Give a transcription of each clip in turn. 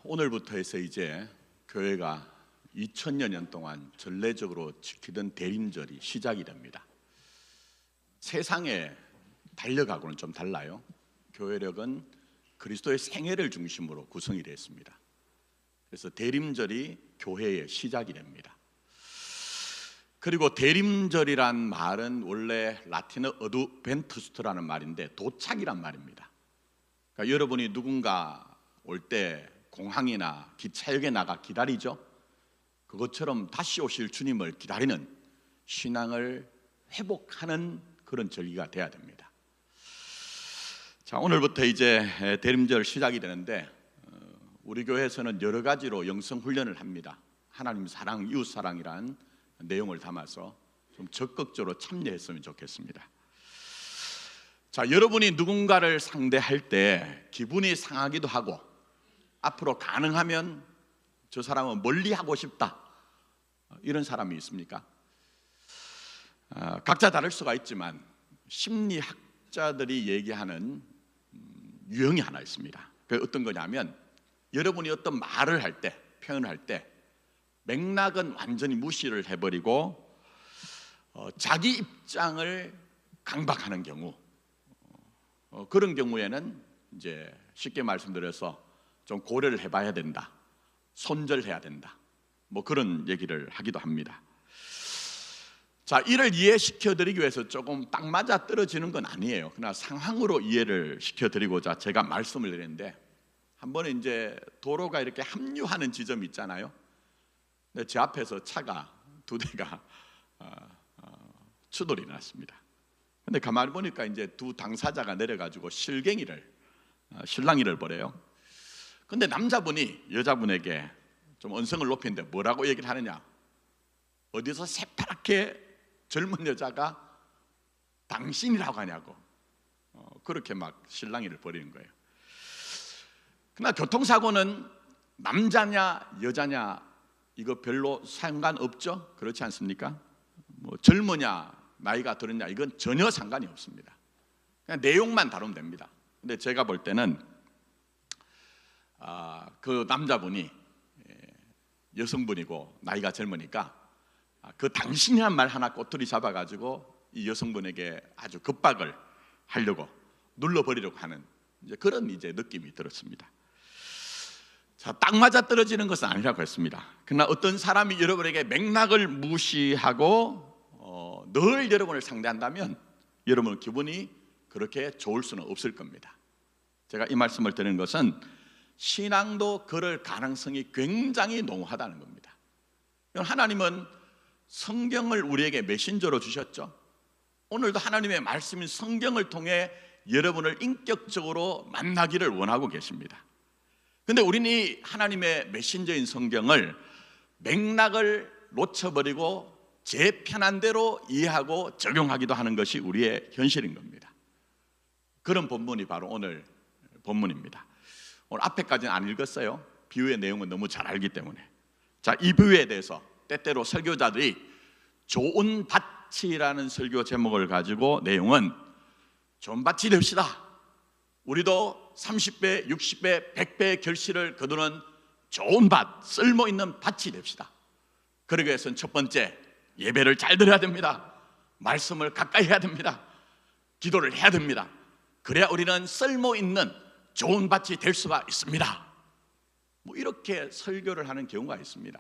오늘부터 해서 이제 교회가 2000여 년 동안 전례적으로 지키던 대림절이 시작이 됩니다. 세상에 달력하고는 좀 달라요. 교회력은 그리스도의 생애를 중심으로 구성이 되어 있습니다. 그래서 대림절이 교회의 시작이 됩니다. 그리고 대림절이란 말은 원래 라틴어 어두벤투스트라는 말인데 도착이란 말입니다. 그러니까 여러분이 누군가 올 때 공항이나 기차역에 나가 기다리죠. 그것처럼 다시 오실 주님을 기다리는 신앙을 회복하는 그런 절기가 돼야 됩니다. 자, 오늘부터 이제 대림절 시작이 되는데 우리 교회에서는 여러 가지로 영성 훈련을 합니다. 하나님 사랑, 이웃 사랑이란 내용을 담아서 좀 적극적으로 참여했으면 좋겠습니다. 자, 여러분이 누군가를 상대할 때 기분이 상하기도 하고 앞으로 가능하면 저 사람은 멀리하고 싶다, 이런 사람이 있습니까? 각자 다를 수가 있지만 심리학자들이 얘기하는 유형이 하나 있습니다. 그게 어떤 거냐면 여러분이 어떤 말을 할 때, 표현을 할 때 맥락은 완전히 무시를 해버리고 자기 입장을 강박하는 경우, 그런 경우에는 이제 쉽게 말씀드려서 좀 고려를 해봐야 된다, 손절해야 된다, 뭐 그런 얘기를 하기도 합니다. 자, 이를 이해시켜드리기 위해서 조금 딱 맞아 떨어지는 건 아니에요. 그러나 상황으로 이해를 시켜드리고자 제가 말씀을 드리는데, 한 번은 이제 도로가 이렇게 합류하는 지점이 있잖아요. 근데 제 앞에서 차가 두 대가 추돌이 났습니다. 근데 가만히 보니까 이제 두 당사자가 내려가지고 실랑이를 벌여요. 근데 남자분이 여자분에게 좀 언성을 높이는데 뭐라고 얘기를 하느냐, 어디서 새파랗게 젊은 여자가 당신이라고 하냐고, 그렇게 막 실랑이를 벌이는 거예요. 그러나 교통사고는 남자냐 여자냐 이거 별로 상관없죠. 그렇지 않습니까? 뭐 젊으냐 나이가 들었냐 이건 전혀 상관이 없습니다. 그냥 내용만 다루면 됩니다. 근데 제가 볼 때는 그 남자분이 여성분이고 나이가 젊으니까 그 당신이란 말 하나 꼬투리 잡아가지고 이 여성분에게 아주 급박을 하려고 눌러버리려고 하는 그런 느낌이 들었습니다. 자, 딱 맞아 떨어지는 것은 아니라고 했습니다. 그러나 어떤 사람이 여러분에게 맥락을 무시하고 늘 여러분을 상대한다면 여러분 기분이 그렇게 좋을 수는 없을 겁니다. 제가 이 말씀을 드리는 것은 신앙도 그럴 가능성이 굉장히 농후하다는 겁니다. 하나님은 성경을 우리에게 메신저로 주셨죠. 오늘도 하나님의 말씀인 성경을 통해 여러분을 인격적으로 만나기를 원하고 계십니다. 그런데 우리는 이 하나님의 메신저인 성경을 맥락을 놓쳐버리고 제 편한 대로 이해하고 적용하기도 하는 것이 우리의 현실인 겁니다. 그런 본문이 바로 오늘 본문입니다. 오늘 앞에까지는 안 읽었어요. 비유의 내용은 너무 잘 알기 때문에. 자, 이 비유에 대해서 때때로 설교자들이 좋은 밭이라는 설교 제목을 가지고 내용은 좋은 밭이 됩시다, 우리도 30배, 60배, 100배의 결실을 거두는 좋은 밭, 쓸모있는 밭이 됩시다. 그러기 위해서는 첫 번째, 예배를 잘 드려야 됩니다. 말씀을 가까이 해야 됩니다. 기도를 해야 됩니다. 그래야 우리는 쓸모있는 좋은 밭이 될 수가 있습니다. 뭐 이렇게 설교를 하는 경우가 있습니다.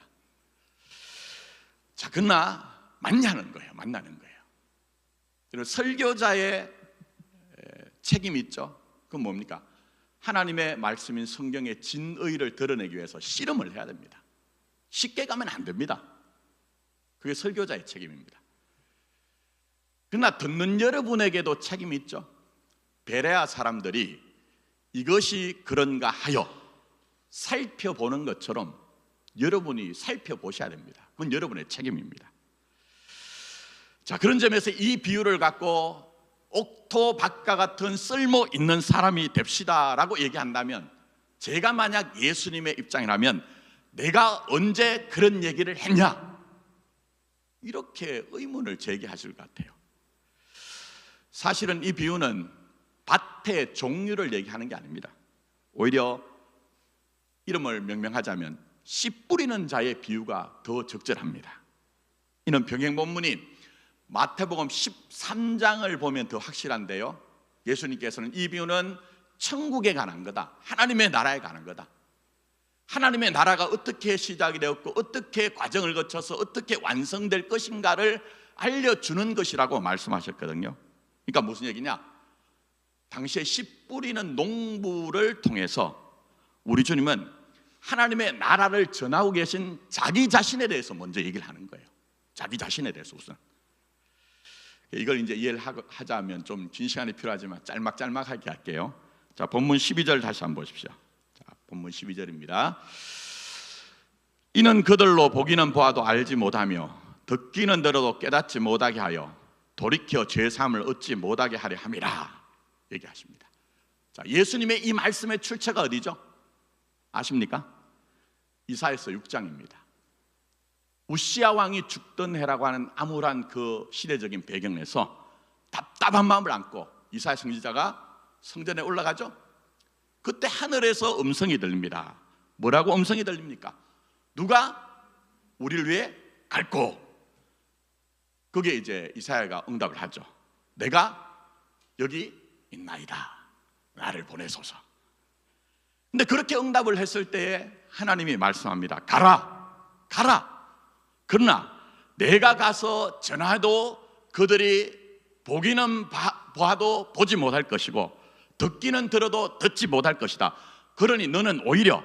자, 그러나 만나는 거예요. 설교자의 책임이 있죠. 그건 뭡니까? 하나님의 말씀인 성경의 진의를 드러내기 위해서 씨름을 해야 됩니다. 쉽게 가면 안 됩니다. 그게 설교자의 책임입니다. 그러나 듣는 여러분에게도 책임이 있죠. 베레아 사람들이 이것이 그런가 하여 살펴보는 것처럼 여러분이 살펴보셔야 됩니다. 그건 여러분의 책임입니다. 자, 그런 점에서 이 비유를 갖고 옥토밭과 같은 쓸모 있는 사람이 됩시다 라고 얘기한다면, 제가 만약 예수님의 입장이라면 내가 언제 그런 얘기를 했냐, 이렇게 의문을 제기하실 것 같아요. 사실은 이 비유는 밭의 종류를 얘기하는 게 아닙니다. 오히려 이름을 명명하자면 씨 뿌리는 자의 비유가 더 적절합니다. 이는 병행 본문인 마태복음 13장을 보면 더 확실한데요, 예수님께서는 이 비유는 천국에 관한 거다, 하나님의 나라에 관한 거다, 하나님의 나라가 어떻게 시작이 되었고 어떻게 과정을 거쳐서 어떻게 완성될 것인가를 알려주는 것이라고 말씀하셨거든요. 그러니까 무슨 얘기냐, 당시에 씨 뿌리는 농부를 통해서 우리 주님은 하나님의 나라를 전하고 계신 자기 자신에 대해서 먼저 얘기를 하는 거예요. 자기 자신에 대해서 우선. 이걸 이제 이해를 하자면 좀 긴 시간이 필요하지만 짤막짤막하게 할게요. 자, 본문 12절 다시 한번 보십시오. 자, 본문 12절입니다. 이는 그들로 보기는 보아도 알지 못하며 듣기는 들어도 깨닫지 못하게 하여 돌이켜 죄사함을 얻지 못하게 하려 함이라 얘기하십니다. 자, 예수님의 이 말씀의 출처가 어디죠? 아십니까? 이사야서 6장입니다. 우시야 왕이 죽던 해라고 하는 암울한 그 시대적인 배경에서 답답한 마음을 안고 이사야 선지자가 성전에 올라가죠. 그때 하늘에서 음성이 들립니다. 뭐라고 음성이 들립니까? 누가 우리를 위해 갈고. 그게 이제 이사야가 응답을 하죠. 내가 여기 있나이다, 나를 보내소서. 근데 그렇게 응답을 했을 때에 하나님이 말씀합니다. 가라, 가라. 그러나 내가 가서 전하도 그들이 보기는 보아도 보지 못할 것이고 듣기는 들어도 듣지 못할 것이다. 그러니 너는 오히려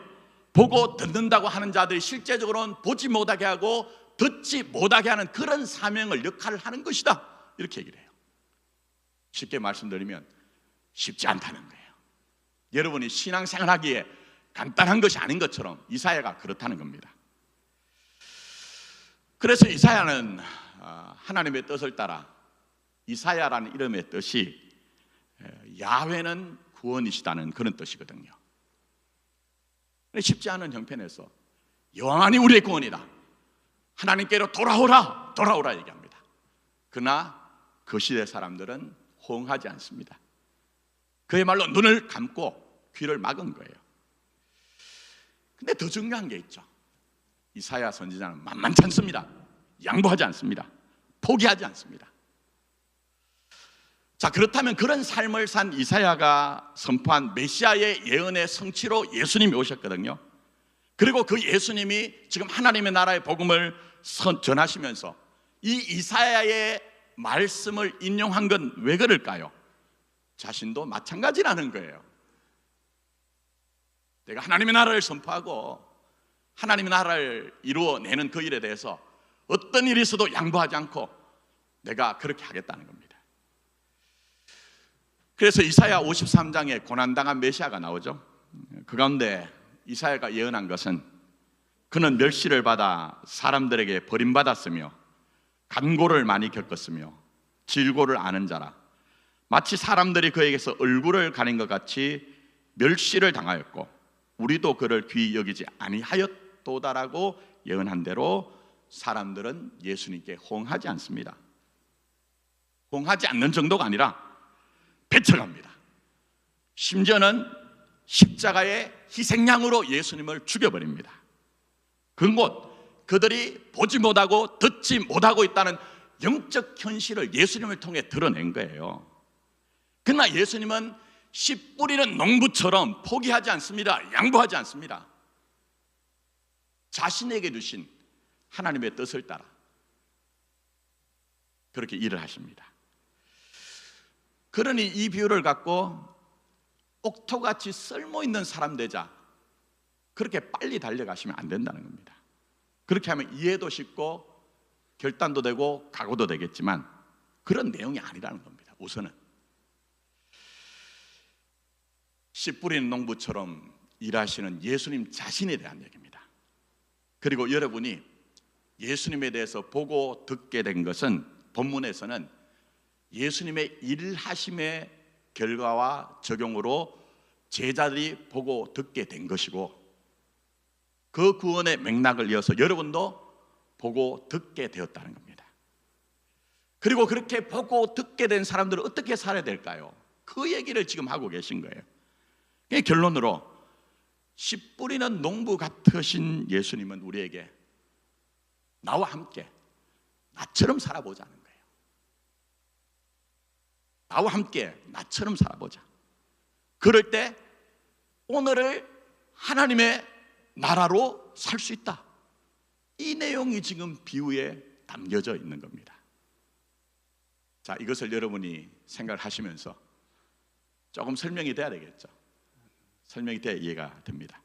보고 듣는다고 하는 자들이 실제적으로는 보지 못하게 하고 듣지 못하게 하는 그런 사명을, 역할을 하는 것이다, 이렇게 얘기를 해요. 쉽게 말씀드리면 쉽지 않다는 거예요. 여러분이 신앙생활하기에 간단한 것이 아닌 것처럼 이사야가 그렇다는 겁니다. 그래서 이사야는 하나님의 뜻을 따라, 이사야라는 이름의 뜻이 야훼는 구원이시다는 그런 뜻이거든요. 쉽지 않은 형편에서 영원히 우리의 구원이다, 하나님께로 돌아오라, 돌아오라 얘기합니다. 그러나 그 시대 사람들은 호응하지 않습니다. 그야말로 눈을 감고 귀를 막은 거예요. 근데 더 중요한 게 있죠. 이사야 선지자는 만만치 않습니다. 양보하지 않습니다. 포기하지 않습니다. 자, 그렇다면 그런 삶을 산 이사야가 선포한 메시아의 예언의 성취로 예수님이 오셨거든요. 그리고 그 예수님이 지금 하나님의 나라의 복음을 전하시면서 이 이사야의 말씀을 인용한 건 왜 그럴까요? 자신도 마찬가지라는 거예요. 내가 하나님의 나라를 선포하고 하나님의 나라를 이루어내는 그 일에 대해서 어떤 일이 있어도 양보하지 않고 내가 그렇게 하겠다는 겁니다. 그래서 이사야 53장에 고난당한 메시아가 나오죠. 그 가운데 이사야가 예언한 것은 그는 멸시를 받아 사람들에게 버림받았으며 간고를 많이 겪었으며 질고를 아는 자라, 마치 사람들이 그에게서 얼굴을 가린 것 같이 멸시를 당하였고 우리도 그를 귀히 여기지 아니하였도다라고 예언한 대로 사람들은 예수님께 호응하지 않습니다. 호응하지 않는 정도가 아니라 배척합니다. 심지어는 십자가의 희생양으로 예수님을 죽여버립니다. 그곳 그들이 보지 못하고 듣지 못하고 있다는 영적 현실을 예수님을 통해 드러낸 거예요. 그러나 예수님은 씨 뿌리는 농부처럼 포기하지 않습니다. 양보하지 않습니다. 자신에게 주신 하나님의 뜻을 따라 그렇게 일을 하십니다. 그러니 이 비유를 갖고 옥토같이 쓸모있는 사람 되자, 그렇게 빨리 달려가시면 안 된다는 겁니다. 그렇게 하면 이해도 쉽고 결단도 되고 각오도 되겠지만 그런 내용이 아니라는 겁니다. 우선은 씨 뿌리는 농부처럼 일하시는 예수님 자신에 대한 얘기입니다. 그리고 여러분이 예수님에 대해서 보고 듣게 된 것은 본문에서는 예수님의 일하심의 결과와 적용으로 제자들이 보고 듣게 된 것이고, 그 구원의 맥락을 이어서 여러분도 보고 듣게 되었다는 겁니다. 그리고 그렇게 보고 듣게 된 사람들은 어떻게 살아야 될까요? 그 얘기를 지금 하고 계신 거예요. 결론으로 씨 뿌리는 농부 같으신 예수님은 우리에게 나와 함께 나처럼 살아보자는 거예요. 나와 함께 나처럼 살아보자. 그럴 때 오늘을 하나님의 나라로 살 수 있다. 이 내용이 지금 비유에 담겨져 있는 겁니다. 자, 이것을 여러분이 생각을 하시면서 조금 설명이 돼야 되겠죠. 설명이 돼야 이해가 됩니다.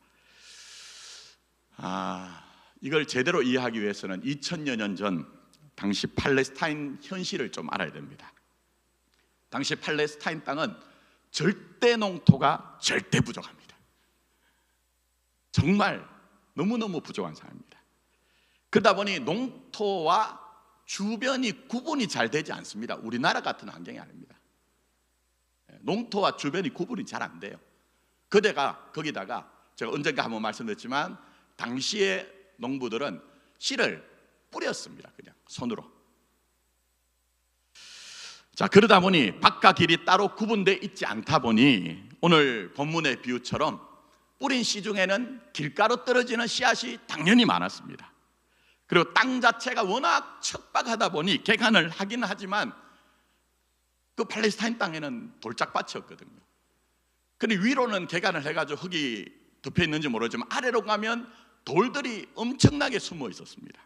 이걸 제대로 이해하기 위해서는 2000여 년 전 당시 팔레스타인 현실을 좀 알아야 됩니다. 당시 팔레스타인 땅은 절대 농토가 절대 부족합니다. 정말 너무너무 부족한 상황입니다. 그러다 보니 농토와 주변이 구분이 잘 되지 않습니다. 우리나라 같은 환경이 아닙니다. 농토와 주변이 구분이 잘 안 돼요. 거기다가 제가 언젠가 한번 말씀드렸지만 당시의 농부들은 씨를 뿌렸습니다. 그냥 손으로. 자, 그러다 보니 밭과 길이 따로 구분되어 있지 않다 보니 오늘 본문의 비유처럼 뿌린 씨 중에는 길가로 떨어지는 씨앗이 당연히 많았습니다. 그리고 땅 자체가 워낙 척박하다 보니 개간을 하긴 하지만 그 팔레스타인 땅에는 돌짝밭이었거든요. 근데 위로는 개간을 해가지고 흙이 덮여 있는지 모르지만 아래로 가면 돌들이 엄청나게 숨어 있었습니다.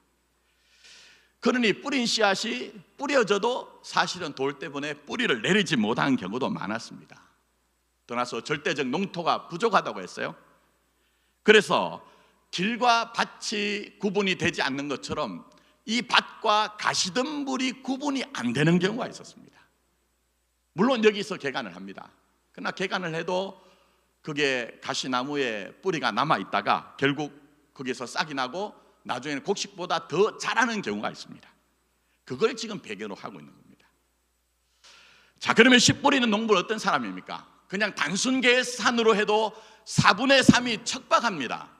그러니 뿌린 씨앗이 뿌려져도 사실은 돌 때문에 뿌리를 내리지 못한 경우도 많았습니다. 떠나서 절대적 농토가 부족하다고 했어요. 그래서 길과 밭이 구분이 되지 않는 것처럼 이 밭과 가시덤불이 구분이 안 되는 경우가 있었습니다. 물론 여기서 개간을 합니다. 그러나 개간을 해도 그게 가시나무에 뿌리가 남아있다가 결국 거기서 싹이 나고 나중에는 곡식보다 더 자라는 경우가 있습니다. 그걸 지금 배경으로 하고 있는 겁니다. 자, 그러면 씨 뿌리는 농부는 어떤 사람입니까? 그냥 단순 계산으로 해도 4분의 3이 척박합니다.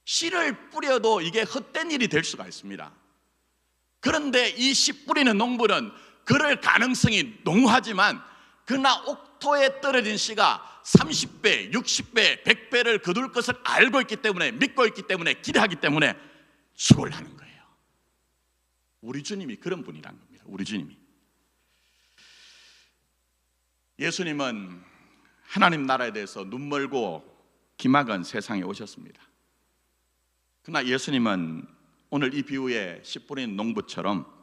씨를 뿌려도 이게 헛된 일이 될 수가 있습니다. 그런데 이 씨 뿌리는 농부는 그럴 가능성이 농후하지만 그러나 옥토에 떨어진 씨가 30배, 60배, 100배를 거둘 것을 알고 있기 때문에, 믿고 있기 때문에, 기대하기 때문에 수고를 하는 거예요. 우리 주님이 그런 분이란 겁니다. 우리 주님이. 예수님은 하나님 나라에 대해서 눈멀고 기막은 세상에 오셨습니다. 그러나 예수님은 오늘 이 비유의 씨 뿌리는 농부처럼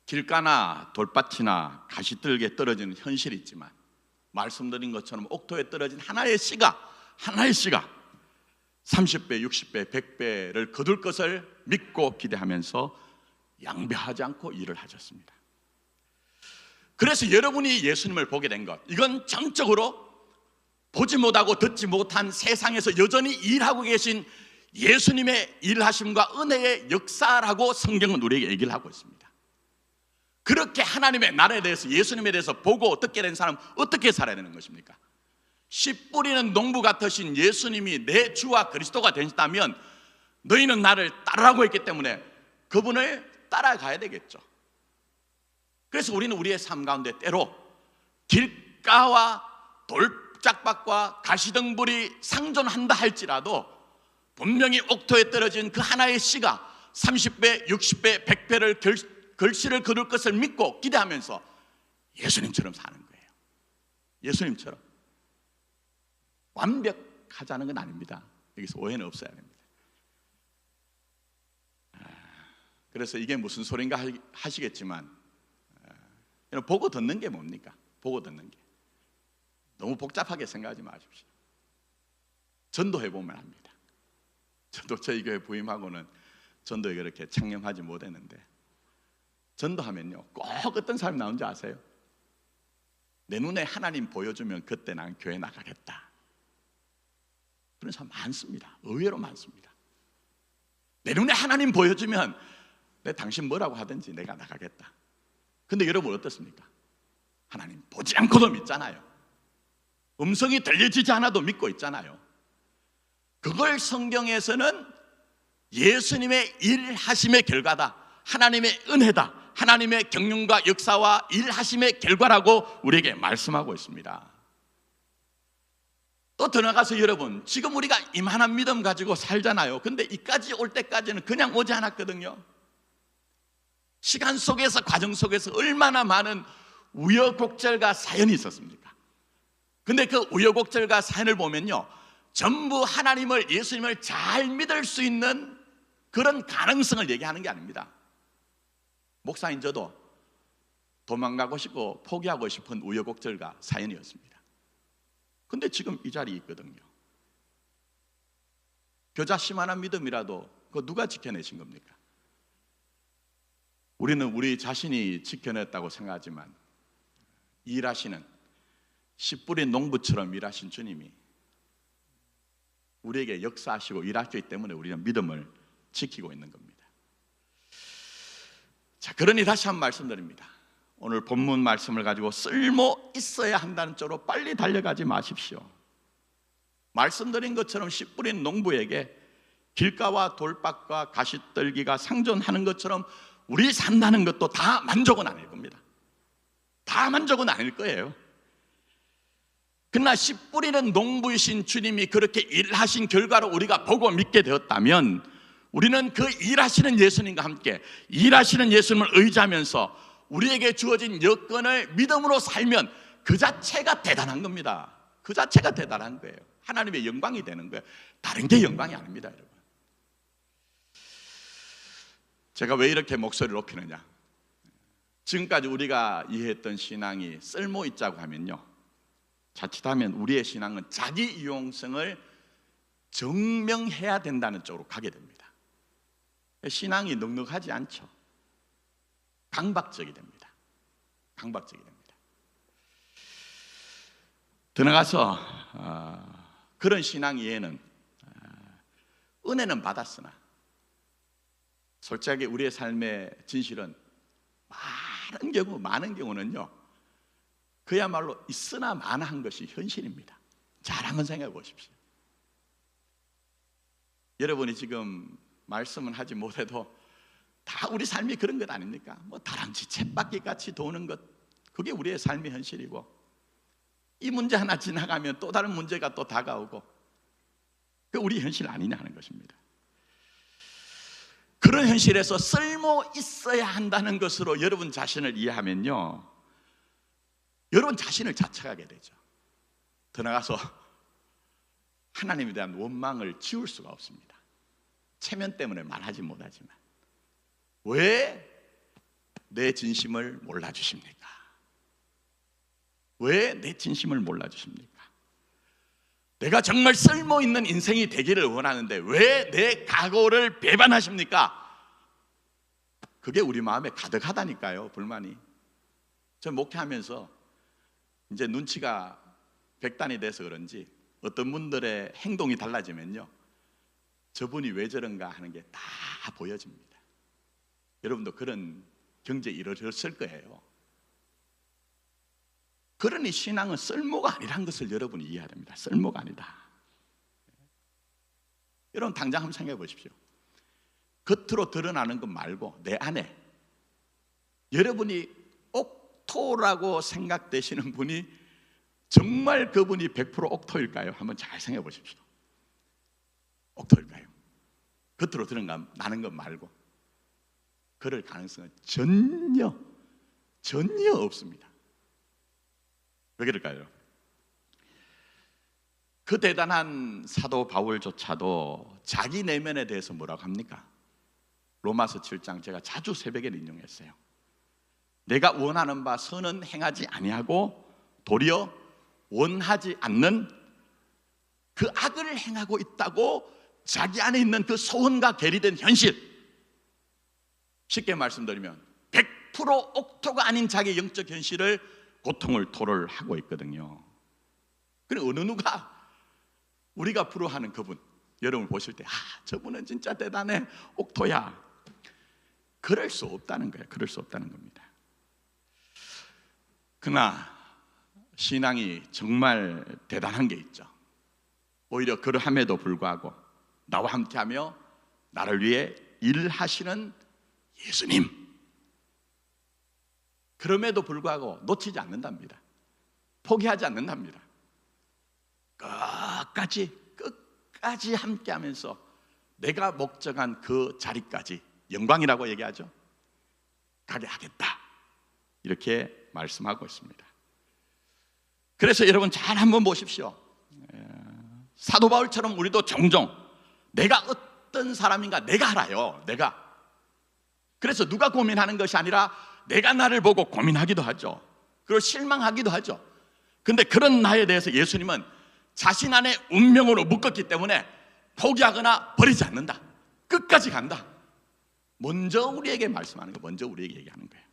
길가나 돌밭이나 가시떨기에 떨어지는 현실이 있지만 말씀드린 것처럼 옥토에 떨어진 하나의 씨가 30배, 60배, 100배를 거둘 것을 믿고 기대하면서 양배하지 않고 일을 하셨습니다. 그래서 여러분이 예수님을 보게 된 것, 이건 전적으로 보지 못하고 듣지 못한 세상에서 여전히 일하고 계신 예수님의 일하심과 은혜의 역사라고 성경은 우리에게 얘기를 하고 있습니다. 그렇게 하나님의 나라에 대해서, 예수님에 대해서 보고 듣게 된 사람은 어떻게 살아야 되는 것입니까? 씨 뿌리는 농부 같으신 예수님이 내 주와 그리스도가 되셨다면 너희는 나를 따르라고 했기 때문에 그분을 따라가야 되겠죠. 그래서 우리는 우리의 삶 가운데 때로 길가와 돌짝밭과 가시덤불이 상존한다 할지라도 분명히 옥토에 떨어진 그 하나의 씨가 30배, 60배, 100배를 결실을 거둘 것을 믿고 기대하면서 예수님처럼 사는 거예요. 예수님처럼. 완벽하자는 건 아닙니다. 여기서 오해는 없어야 됩니다. 그래서 이게 무슨 소린가 하시겠지만 보고 듣는 게 뭡니까? 보고 듣는 게. 너무 복잡하게 생각하지 마십시오. 전도해보면 합니다. 저도 저희 교회 부임하고는 전도에 그렇게 창념하지 못했는데 전도하면요 꼭 어떤 사람이 나오는지 아세요? 내 눈에 하나님 보여주면 그때 난 교회 나가겠다. 그런 사람 많습니다. 의외로 많습니다. 내 눈에 하나님 보여주면 내 당신 뭐라고 하든지 내가 나가겠다. 근데 여러분 어떻습니까? 하나님 보지 않고도 믿잖아요. 음성이 들려지지 않아도 믿고 있잖아요. 그걸 성경에서는 예수님의 일하심의 결과다, 하나님의 은혜다, 하나님의 경륜과 역사와 일하심의 결과라고 우리에게 말씀하고 있습니다. 또 더 나가서 여러분, 지금 우리가 이만한 믿음 가지고 살잖아요. 근데 이까지 올 때까지는 그냥 오지 않았거든요. 시간 속에서, 과정 속에서 얼마나 많은 우여곡절과 사연이 있었습니까? 근데 그 우여곡절과 사연을 보면요, 전부 하나님을, 예수님을 잘 믿을 수 있는 그런 가능성을 얘기하는 게 아닙니다. 목사인 저도 도망가고 싶고 포기하고 싶은 우여곡절과 사연이었습니다. 근데 지금 이 자리에 있거든요. 겨자씨만한 믿음이라도 그거 누가 지켜내신 겁니까? 우리는 우리 자신이 지켜냈다고 생각하지만 일하시는, 씨 뿌린 농부처럼 일하신 주님이 우리에게 역사하시고 일하셨기 때문에 우리는 믿음을 지키고 있는 겁니다. 자, 그러니 다시 한번 말씀드립니다. 오늘 본문 말씀을 가지고 쓸모 있어야 한다는 쪽으로 빨리 달려가지 마십시오. 말씀드린 것처럼 씨 뿌린 농부에게 길가와 돌밭과 가시떨기가 상존하는 것처럼 우리 산다는 것도 다 만족은 아닐 겁니다. 다 만족은 아닐 거예요. 그러나 씨 뿌리는 농부이신 주님이 그렇게 일하신 결과로 우리가 보고 믿게 되었다면 우리는 그 일하시는 예수님과 함께 일하시는 예수님을 의지하면서 우리에게 주어진 여건을 믿음으로 살면 그 자체가 대단한 겁니다. 그 자체가 대단한 거예요. 하나님의 영광이 되는 거예요. 다른 게 영광이 아닙니다, 여러분. 제가 왜 이렇게 목소리를 높이느냐, 지금까지 우리가 이해했던 신앙이 쓸모 있자고 하면요, 자칫하면 우리의 신앙은 자기 이용성을 증명해야 된다는 쪽으로 가게 됩니다. 신앙이 넉넉하지 않죠. 강박적이 됩니다. 강박적이 됩니다. 더 나가서 그런 신앙 이해는 은혜는 받았으나 솔직하게 우리의 삶의 진실은 많은 경우는요, 그야말로 있으나 마나한 것이 현실입니다. 잘 한번 생각해 보십시오. 여러분이 지금 말씀은 하지 못해도 다 우리 삶이 그런 것 아닙니까? 뭐 다람쥐 쳇바퀴 같이 도는 것, 그게 우리의 삶의 현실이고, 이 문제 하나 지나가면 또 다른 문제가 또 다가오고, 그 우리 현실 아니냐 하는 것입니다. 그런 현실에서 쓸모 있어야 한다는 것으로 여러분 자신을 이해하면요, 여러분 자신을 자책하게 되죠. 더 나가서 하나님에 대한 원망을 지울 수가 없습니다. 체면 때문에 말하지 못하지만 왜 내 진심을 몰라주십니까? 왜 내 진심을 몰라주십니까? 내가 정말 쓸모있는 인생이 되기를 원하는데 왜 내 각오를 배반하십니까? 그게 우리 마음에 가득하다니까요, 불만이. 저 목회하면서 이제 눈치가 백단이 돼서 그런지 어떤 분들의 행동이 달라지면요, 저분이 왜 저런가 하는 게 다 보여집니다. 여러분도 그런 경제에 이르렀을 거예요. 그러니 신앙은 쓸모가 아니란 것을 여러분이 이해해야 됩니다. 쓸모가 아니다. 여러분 당장 한번 생각해 보십시오. 겉으로 드러나는 것 말고 내 안에 여러분이 옥토라고 생각되시는 분이 정말 그분이 100% 옥토일까요? 한번 잘 생각해 보십시오. 옥토일까요? 겉으로 드러나는 것 말고 그럴 가능성은 전혀 없습니다. 왜 그럴까요? 그 대단한 사도 바울조차도 자기 내면에 대해서 뭐라고 합니까? 로마서 7장 제가 자주 새벽에 인용했어요. 내가 원하는 바 선은 행하지 아니하고 도리어 원하지 않는 그 악을 행하고 있다고 자기 안에 있는 그 소원과 괴리된 현실, 쉽게 말씀드리면 100% 옥토가 아닌 자기 영적 현실을 고통을 토로를 하고 있거든요. 그럼 어느 누가 우리가 부러워하는 그분, 여러분 보실 때 저분은 진짜 대단해, 옥토야, 그럴 수 없다는 거예요. 그럴 수 없다는 겁니다. 그러나 신앙이 정말 대단한 게 있죠. 오히려 그러함에도 불구하고 나와 함께하며 나를 위해 일하시는 예수님, 그럼에도 불구하고 놓치지 않는답니다. 포기하지 않는답니다. 끝까지 함께하면서 내가 목적한 그 자리까지, 영광이라고 얘기하죠, 가게 하겠다, 이렇게 말씀하고 있습니다. 그래서 여러분 잘 한번 보십시오. 사도 바울처럼 우리도 종종 내가 어떤 사람인가 내가 알아요. 내가. 그래서 누가 고민하는 것이 아니라 내가 나를 보고 고민하기도 하죠. 그리고 실망하기도 하죠. 근데 그런 나에 대해서 예수님은 자신 안에 운명으로 묶었기 때문에 포기하거나 버리지 않는다. 끝까지 간다. 먼저 우리에게 말씀하는 거, 먼저 우리에게 얘기하는 거예요.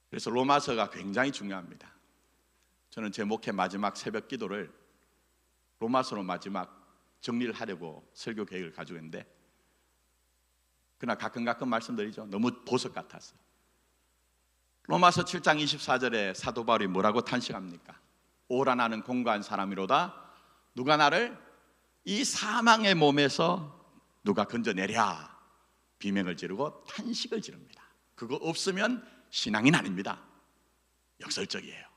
그래서 로마서가 굉장히 중요합니다. 저는 제 목회 마지막 새벽 기도를 로마서로 마지막 정리를 하려고 설교 계획을 가지고 있는데, 그러나 가끔 말씀드리죠. 너무 보석 같아서. 로마서 7장 24절에 사도 바울이 뭐라고 탄식합니까? 오라 나는 공고한 사람이로다. 누가 나를 이 사망의 몸에서 누가 건져내랴. 비명을 지르고 탄식을 지릅니다. 그거 없으면 신앙인 아닙니다. 역설적이에요.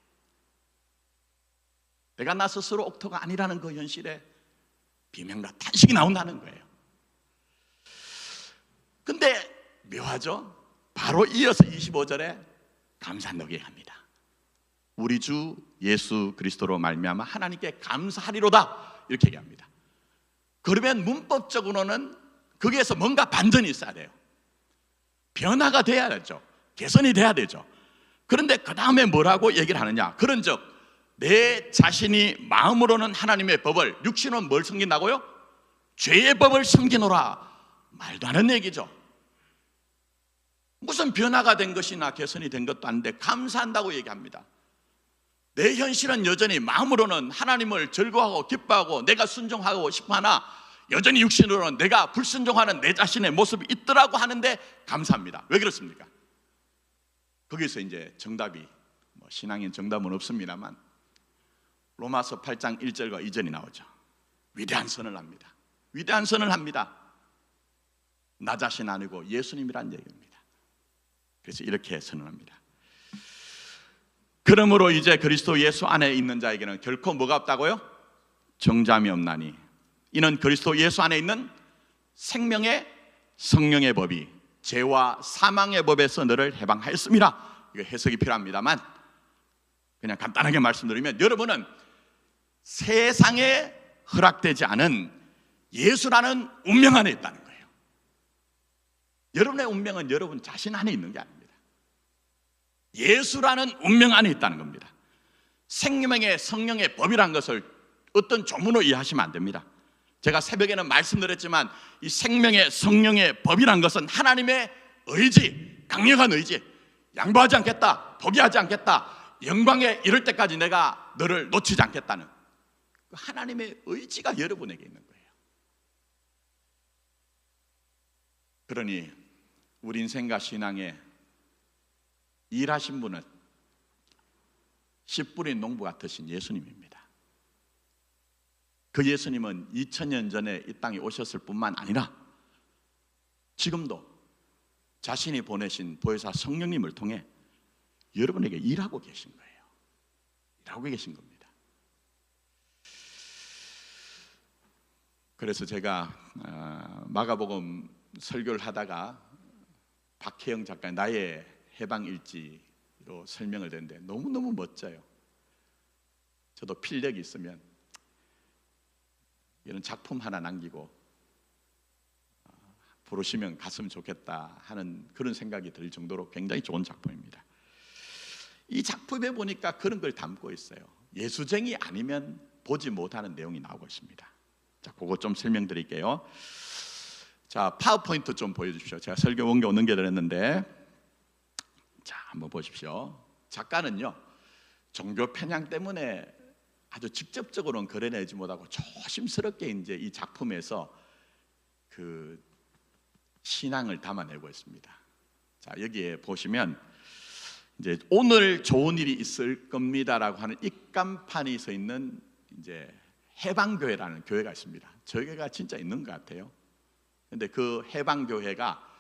내가 나 스스로 옥토가 아니라는 그 현실에 비명과 탄식이 나온다는 거예요. 근데 묘하죠? 바로 이어서 25절에 감사 너기에 합니다. 우리 주 예수 그리스도로 말미암아 하나님께 감사하리로다, 이렇게 얘기합니다. 그러면 문법적으로는 거기에서 뭔가 반전이 있어야 돼요. 변화가 돼야 되죠. 개선이 돼야 되죠. 그런데 그 다음에 뭐라고 얘기를 하느냐? 그런즉 내 자신이 마음으로는 하나님의 법을, 육신은 뭘 섬긴다고요? 죄의 법을 섬기노라. 말도 안 하는 얘기죠. 무슨 변화가 된 것이나 개선이 된 것도 아닌데 감사한다고 얘기합니다. 내 현실은 여전히 마음으로는 하나님을 즐거워하고 기뻐하고 내가 순종하고 싶어하나 여전히 육신으로는 내가 불순종하는 내 자신의 모습이 있더라고 하는데 감사합니다. 왜 그렇습니까? 거기서 이제 정답이, 신앙인 정답은 없습니다만 로마서 8장 1절과 2절이 나오죠. 위대한 선을 합니다. 위대한 선을 합니다. 나 자신 아니고 예수님이란 얘기입니다. 그래서 이렇게 선언합니다. 그러므로 이제 그리스도 예수 안에 있는 자에게는 결코 뭐가 없다고요? 정잠이 없나니 이는 그리스도 예수 안에 있는 생명의 성령의 법이 죄와 사망의 법에서 너를 해방하였습니다. 이거 해석이 필요합니다만 그냥 간단하게 말씀드리면, 여러분은 세상에 허락되지 않은 예수라는 운명 안에 있다는 거예요. 여러분의 운명은 여러분 자신 안에 있는 게 아닙니다. 예수라는 운명 안에 있다는 겁니다. 생명의 성령의 법이란 것을 어떤 조문으로 이해하시면 안 됩니다. 제가 새벽에는 말씀드렸지만 이 생명의 성령의 법이란 것은 하나님의 의지, 강력한 의지, 양보하지 않겠다, 포기하지 않겠다, 영광에 이를 때까지 내가 너를 놓치지 않겠다는 하나님의 의지가 여러분에게 있는 거예요. 그러니 우리 인생과 신앙에 일하신 분은 씨 뿌린 농부 같으신 예수님입니다. 그 예수님은 2000년 전에 이 땅에 오셨을 뿐만 아니라 지금도 자신이 보내신 보혜사 성령님을 통해 여러분에게 일하고 계신 거예요. 일하고 계신 겁니다. 그래서 제가 마가복음 설교를 하다가 박혜영 작가의 나의 해방일지로 설명을 했는데 너무너무 멋져요. 저도 필력이 있으면 이런 작품 하나 남기고 부르시면 갔으면 좋겠다 하는 그런 생각이 들 정도로 굉장히 좋은 작품입니다. 이 작품에 보니까 그런 걸 담고 있어요. 예수쟁이 아니면 보지 못하는 내용이 나오고 있습니다. 자, 그거 좀 설명드릴게요. 자, 파워포인트 좀 보여주십시오. 제가 설교 원고 넘겨드렸는데, 자, 한번 보십시오. 작가는요, 종교 편향 때문에 아주 직접적으로는 그려내지 못하고 조심스럽게 이제 이 작품에서 그 신앙을 담아내고 있습니다. 자, 여기에 보시면 이제 오늘 좋은 일이 있을 겁니다라고 하는 입간판이 서 있는 이제 해방교회라는 교회가 있습니다. 저 교회가 진짜 있는 것 같아요. 근데 그 해방교회가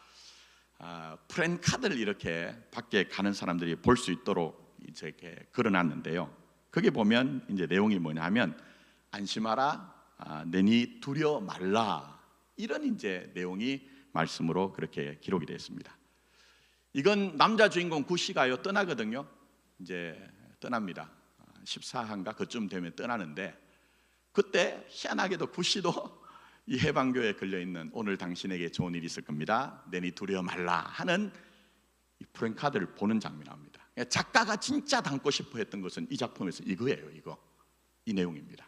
프랜카드를 이렇게 밖에 가는 사람들이 볼 수 있도록 이렇게 걸어놨는데요. 거기 보면 이제 내용이 뭐냐면 안심하라, 내니 두려워 말라, 이런 이제 내용이 말씀으로 그렇게 기록이 되어 있습니다. 이건 남자 주인공 구시가요 떠나거든요. 이제 떠납니다. 14한가 그쯤 되면 떠나는데, 그때 희한하게도 구시도 이 해방교에 걸려있는 오늘 당신에게 좋은 일이 있을 겁니다, 내니 두려워 말라 하는 이 프랭카드를 보는 장면이 나옵니다. 작가가 진짜 담고 싶어 했던 것은 이 작품에서 이거예요. 이 내용입니다.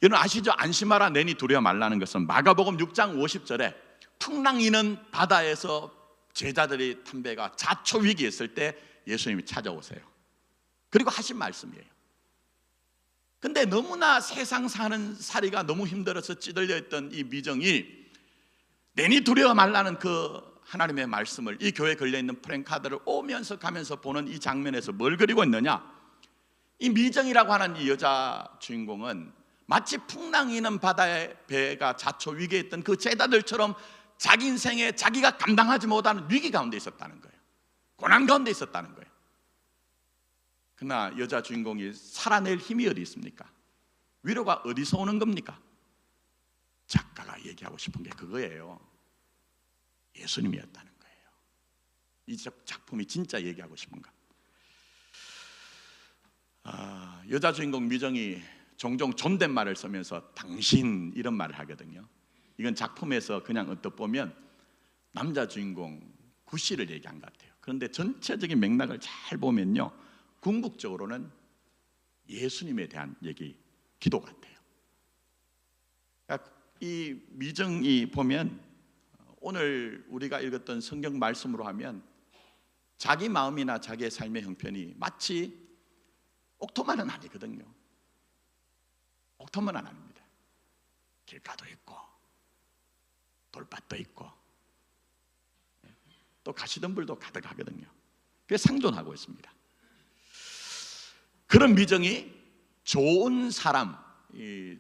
여러분 아시죠? 안심하라 내니 두려워 말라는 것은 마가복음 6장 50절에 풍랑이는 바다에서 제자들이 담배가 자초 위기했을 때 예수님이 찾아오세요. 그리고 하신 말씀이에요. 근데 너무나 세상 사는 살이가 너무 힘들어서 찌들려 있던 이 미정이 내니 두려워 말라는 그 하나님의 말씀을 이 교회에 걸려있는 프랭카드를 오면서 가면서 보는 이 장면에서 뭘 그리고 있느냐, 이 미정이라고 하는 이 여자 주인공은 마치 풍랑이는 바다의 배가 자초 위기에 있던 그 제자들처럼 자기 인생에 자기가 감당하지 못하는 위기 가운데 있었다는 거예요. 고난 가운데 있었다는 거예요. 그러나 여자 주인공이 살아낼 힘이 어디 있습니까? 위로가 어디서 오는 겁니까? 작가가 얘기하고 싶은 게 그거예요. 예수님이었다는 거예요. 이 작품이 진짜 얘기하고 싶은가? 여자 주인공 미정이 종종 존댓말을 쓰면서 당신 이런 말을 하거든요. 이건 작품에서 그냥 언뜻 보면 남자 주인공 구씨를 얘기한 것 같아요. 그런데 전체적인 맥락을 잘 보면요, 궁극적으로는 예수님에 대한 얘기, 기도 같아요. 그러니까 이 미정이 보면 오늘 우리가 읽었던 성경 말씀으로 하면 자기 마음이나 자기의 삶의 형편이 마치 옥토만은 아니거든요. 옥토만은 아닙니다. 길가도 있고 돌밭도 있고 또 가시덤불도 가득하거든요. 그게 상존하고 있습니다. 그런 미정이 좋은 사람, 이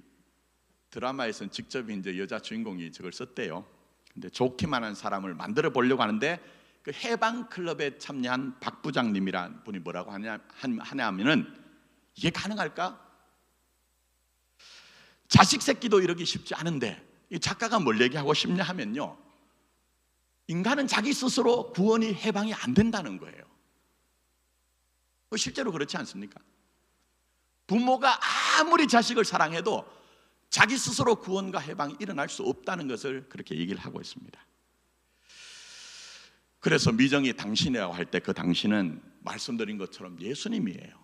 드라마에서는 직접 이제 여자 주인공이 저걸 썼대요. 근데 좋기만 한 사람을 만들어 보려고 하는데 그 해방 클럽에 참여한 박 부장님이란 분이 뭐라고 하냐면은 이게 가능할까? 자식 새끼도 이러기 쉽지 않은데 이 작가가 뭘 얘기하고 싶냐 하면요, 인간은 자기 스스로 구원이 해방이 안 된다는 거예요. 실제로 그렇지 않습니까? 부모가 아무리 자식을 사랑해도 자기 스스로 구원과 해방이 일어날 수 없다는 것을 그렇게 얘기를 하고 있습니다. 그래서 미정이 당신이라고 할 때 그 당신은 말씀드린 것처럼 예수님이에요.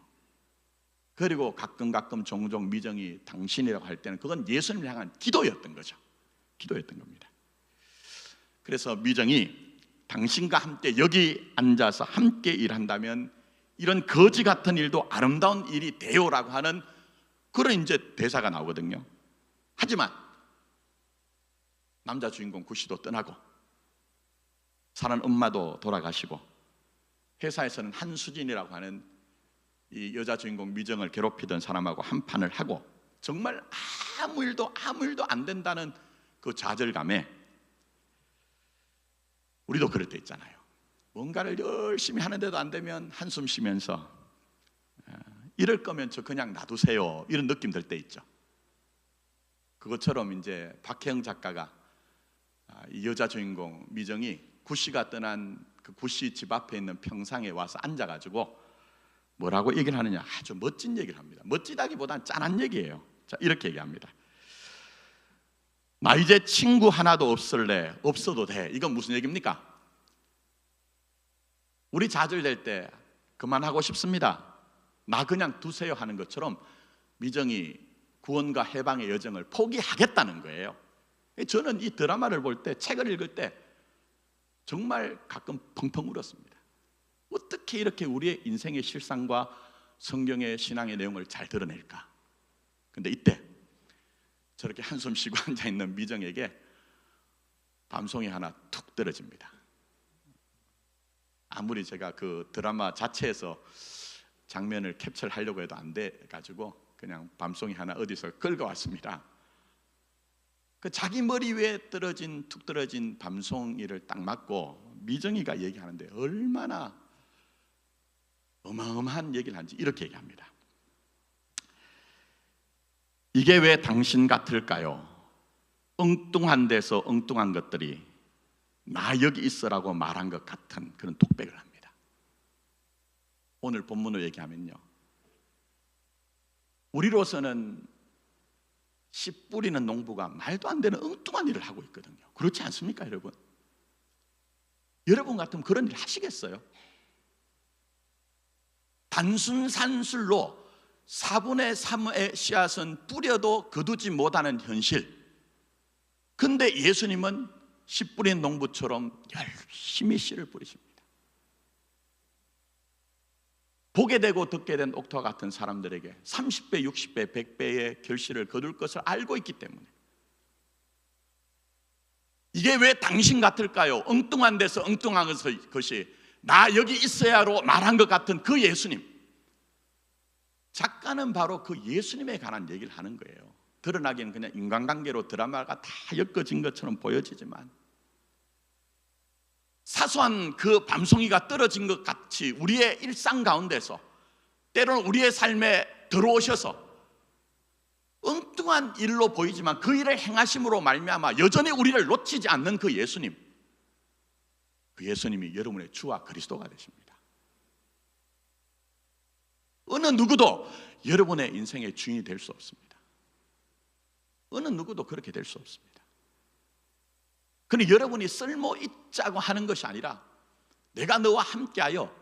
그리고 가끔 종종 미정이 당신이라고 할 때는 그건 예수님을 향한 기도였던 거죠. 기도였던 겁니다. 그래서 미정이 당신과 함께 여기 앉아서 함께 일한다면 이런 거지 같은 일도 아름다운 일이 되요라고 하는 그런 이제 대사가 나오거든요. 하지만 남자 주인공 구씨도 떠나고 사는 엄마도 돌아가시고 회사에서는 한수진이라고 하는 이 여자 주인공 미정을 괴롭히던 사람하고 한판을 하고 정말 아무 일도 안 된다는 그 좌절감에 우리도 그럴 때 있잖아요. 뭔가를 열심히 하는데도 안 되면 한숨 쉬면서 이럴 거면 저 그냥 놔두세요, 이런 느낌 들 때 있죠. 그것처럼 이제 박혜영 작가가 이 여자 주인공 미정이 구씨가 떠난 그 구씨 집 앞에 있는 평상에 와서 앉아가지고 뭐라고 얘기를 하느냐, 아주 멋진 얘기를 합니다. 멋지다기보단 짠한 얘기예요. 자, 이렇게 얘기합니다. 나 이제 친구 하나도 없을래. 없어도 돼. 이건 무슨 얘기입니까? 우리 좌절될 때 그만하고 싶습니다, 나 그냥 두세요 하는 것처럼 미정이 구원과 해방의 여정을 포기하겠다는 거예요. 저는 이 드라마를 볼 때, 책을 읽을 때 정말 가끔 펑펑 울었습니다. 어떻게 이렇게 우리의 인생의 실상과 성경의 신앙의 내용을 잘 드러낼까? 근데 이때 저렇게 한숨 쉬고 앉아있는 미정에게 밤송이 하나 툭 떨어집니다. 아무리 제가 그 드라마 자체에서 장면을 캡처를 하려고 해도 안 돼가지고 그냥 밤송이 하나 어디서 긁어왔습니다. 그 자기 머리 위에 툭 떨어진 밤송이를 딱 맞고 미정이가 얘기하는데 얼마나 어마어마한 얘기를 하는지 이렇게 얘기합니다. 이게 왜 당신 같을까요? 엉뚱한 데서 엉뚱한 것들이 나 여기 있으라고 말한 것 같은 그런 독백을 합니다. 오늘 본문을 얘기하면요, 우리로서는 씨 뿌리는 농부가 말도 안 되는 엉뚱한 일을 하고 있거든요. 그렇지 않습니까, 여러분? 여러분 같으면 그런 일 하시겠어요? 단순 산술로 4분의 3의 씨앗은 뿌려도 거두지 못하는 현실. 근데 예수님은 씨 뿌린 농부처럼 열심히 씨를 뿌리십니다. 보게 되고 듣게 된 옥토와 같은 사람들에게 30배, 60배, 100배의 결실을 거둘 것을 알고 있기 때문에. 이게 왜 당신 같을까요? 엉뚱한 데서 엉뚱한 것이 나 여기 있어야로 말한 것 같은 그 예수님. 작가는 바로 그 예수님에 관한 얘기를 하는 거예요. 드러나기는 그냥 인간관계로 드라마가 다 엮어진 것처럼 보여지지만 사소한 그 밤송이가 떨어진 것 같이 우리의 일상 가운데서 때로는 우리의 삶에 들어오셔서 엉뚱한 일로 보이지만 그 일을 행하심으로 말미암아 여전히 우리를 놓치지 않는 그 예수님, 그 예수님이 여러분의 주와 그리스도가 되십니다. 어느 누구도 여러분의 인생의 주인이 될 수 없습니다. 어느 누구도 그렇게 될 수 없습니다. 그런데 여러분이 쓸모 있자고 하는 것이 아니라 내가 너와 함께하여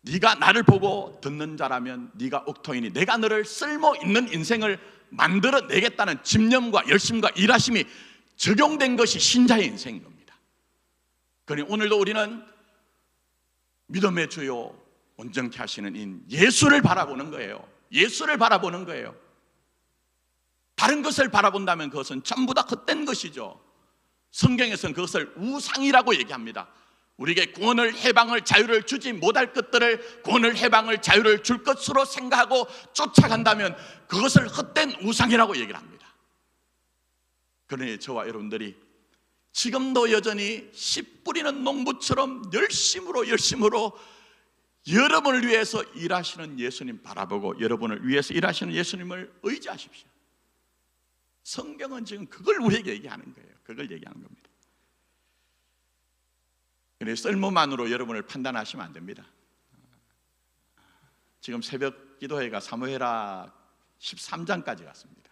네가 나를 보고 듣는 자라면 네가 옥토이니 내가 너를 쓸모 있는 인생을 만들어내겠다는 집념과 열심과 일하심이 적용된 것이 신자의 인생인 겁니다. 그러니 오늘도 우리는 믿음의 주요 온전케 하시는 인 예수를 바라보는 거예요. 예수를 바라보는 거예요. 다른 것을 바라본다면 그것은 전부 다 헛된 것이죠. 성경에서는 그것을 우상이라고 얘기합니다. 우리에게 구원을, 해방을, 자유를 주지 못할 것들을 구원을, 해방을, 자유를 줄 것으로 생각하고 쫓아간다면 그것을 헛된 우상이라고 얘기를 합니다. 그러니 저와 여러분들이 지금도 여전히 씨 뿌리는 농부처럼 열심으로 여러분을 위해서 일하시는 예수님 바라보고 여러분을 위해서 일하시는 예수님을 의지하십시오. 성경은 지금 그걸 우리에게 얘기하는 거예요. 그걸 얘기하는 겁니다. 그래서 쓸모만으로 여러분을 판단하시면 안 됩니다. 지금 새벽 기도회가 사무엘하 13장까지 갔습니다.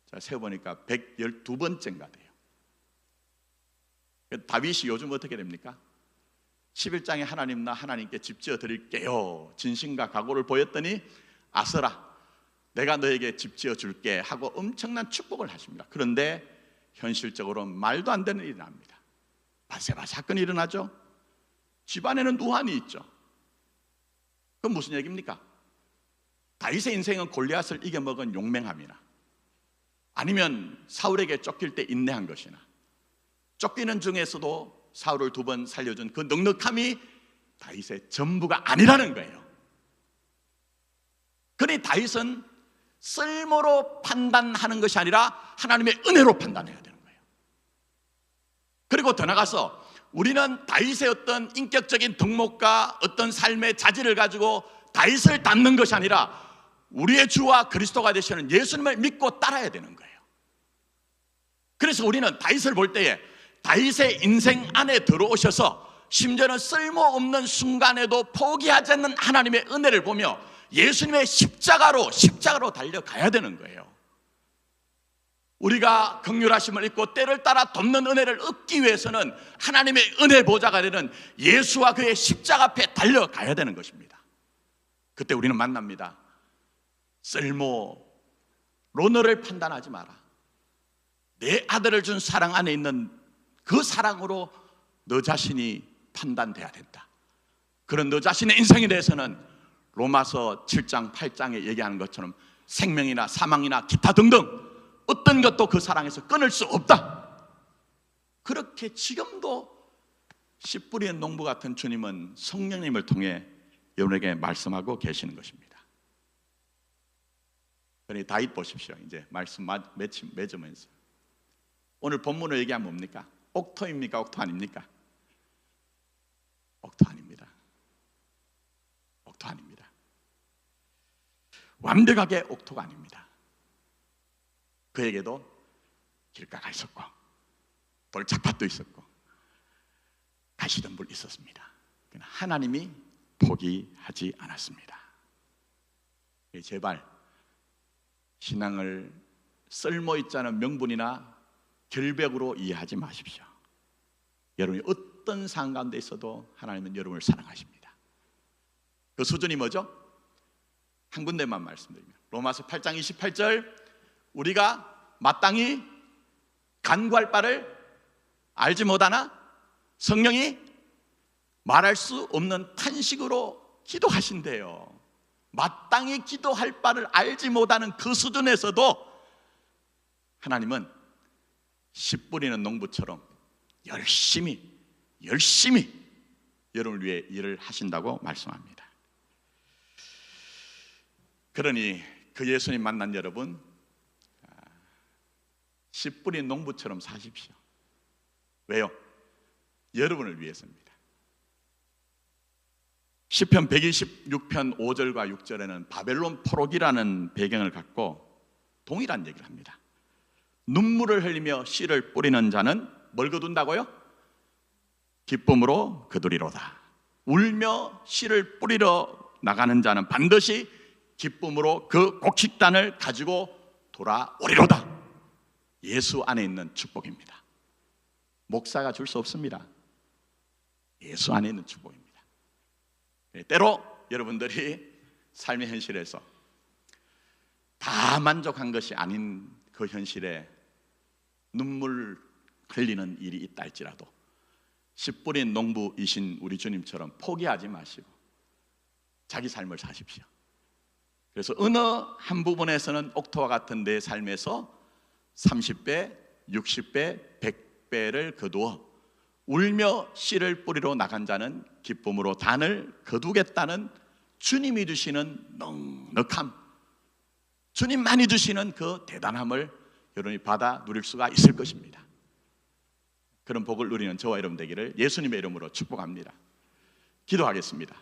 제가 세어보니까 112번째인가 돼요. 다윗이 요즘 어떻게 됩니까? 11장에 하나님 나 하나님께 집 지어 드릴게요 진심과 각오를 보였더니 아서라 내가 너에게 집 지어 줄게 하고 엄청난 축복을 하십니다. 그런데 현실적으로 말도 안 되는 일이 납니다. 바세바 사건이 일어나죠. 집안에는 우환이 있죠. 그건 무슨 얘기입니까? 다윗의 인생은 골리앗을 이겨먹은 용맹함이나 아니면 사울에게 쫓길 때 인내한 것이나 쫓기는 중에서도 사울을 2번 살려준 그 넉넉함이 다윗의 전부가 아니라는 거예요. 그러니 다윗은 쓸모로 판단하는 것이 아니라 하나님의 은혜로 판단해야 되는 거예요. 그리고 더 나가서 우리는 다윗의 어떤 인격적인 덕목과 어떤 삶의 자질을 가지고 다윗을 닮는 것이 아니라 우리의 주와 그리스도가 되시는 예수님을 믿고 따라야 되는 거예요. 그래서 우리는 다윗을 볼 때에 다윗의 인생 안에 들어오셔서 심지어는 쓸모없는 순간에도 포기하지 않는 하나님의 은혜를 보며 예수님의 십자가로 달려가야 되는 거예요. 우리가 긍휼하심을 입고 때를 따라 돕는 은혜를 얻기 위해서는 하나님의 은혜 보좌가 되는 예수와 그의 십자가 앞에 달려가야 되는 것입니다. 그때 우리는 만납니다. 쓸모로 너를 판단하지 마라. 내 아들을 준 사랑 안에 있는 그 사랑으로 너 자신이 판단돼야 된다. 그런 너 자신의 인생에 대해서는 로마서 7장 8장에 얘기하는 것처럼 생명이나 사망이나 기타 등등 어떤 것도 그 사랑에서 끊을 수 없다. 그렇게 지금도 씨 뿌리는 농부 같은 주님은 성령님을 통해 여러분에게 말씀하고 계시는 것입니다. 그러니 다윗 보십시오. 이제 말씀 맺으면서 오늘 본문을 얘기하면 뭡니까? 옥토입니까? 옥토 아닙니까? 옥토 아닙니다. 완벽하게 옥토가 아닙니다. 그에게도 길가가 있었고 돌짝밭도 있었고 가시덤불 있었습니다. 하나님이 포기하지 않았습니다. 제발 신앙을 쓸모있지 않은 명분이나 결벽으로 이해하지 마십시오. 여러분이 어떤 상황 가운데 있어도 하나님은 여러분을 사랑하십니다. 그 수준이 뭐죠? 한 군데만 말씀드리면 로마서 8장 28절, 우리가 마땅히 간구할 바를 알지 못하나 성령이 말할 수 없는 탄식으로 기도하신대요. 마땅히 기도할 바를 알지 못하는 그 수준에서도 하나님은 씨 뿌리는 농부처럼 열심히 여러분을 위해 일을 하신다고 말씀합니다. 그러니 그 예수님 만난 여러분, 씨 뿌린 농부처럼 사십시오. 왜요? 여러분을 위해서입니다. 시편 126편 5절과 6절에는 바벨론 포로기라는 배경을 갖고 동일한 얘기를 합니다. 눈물을 흘리며 씨를 뿌리는 자는 뭘 거둔다고요? 기쁨으로 거두리로다. 울며 씨를 뿌리러 나가는 자는 반드시 기쁨으로 그 곡식단을 가지고 돌아오리로다. 예수 안에 있는 축복입니다. 목사가 줄 수 없습니다. 예수 안에 있는 축복입니다. 때로 여러분들이 삶의 현실에서 다 만족한 것이 아닌 그 현실에 눈물 흘리는 일이 있다 할지라도 씨 뿌린 농부이신 우리 주님처럼 포기하지 마시고 자기 삶을 사십시오. 그래서 어느 한 부분에서는 옥토와 같은 내 삶에서 30배, 60배, 100배를 거두어 울며 씨를 뿌리러 나간 자는 기쁨으로 단을 거두겠다는 주님이 주시는 넉넉함, 주님만이 주시는 그 대단함을 여러분이 받아 누릴 수가 있을 것입니다. 그런 복을 누리는 저와 여러분 되기를 예수님의 이름으로 축복합니다. 기도하겠습니다.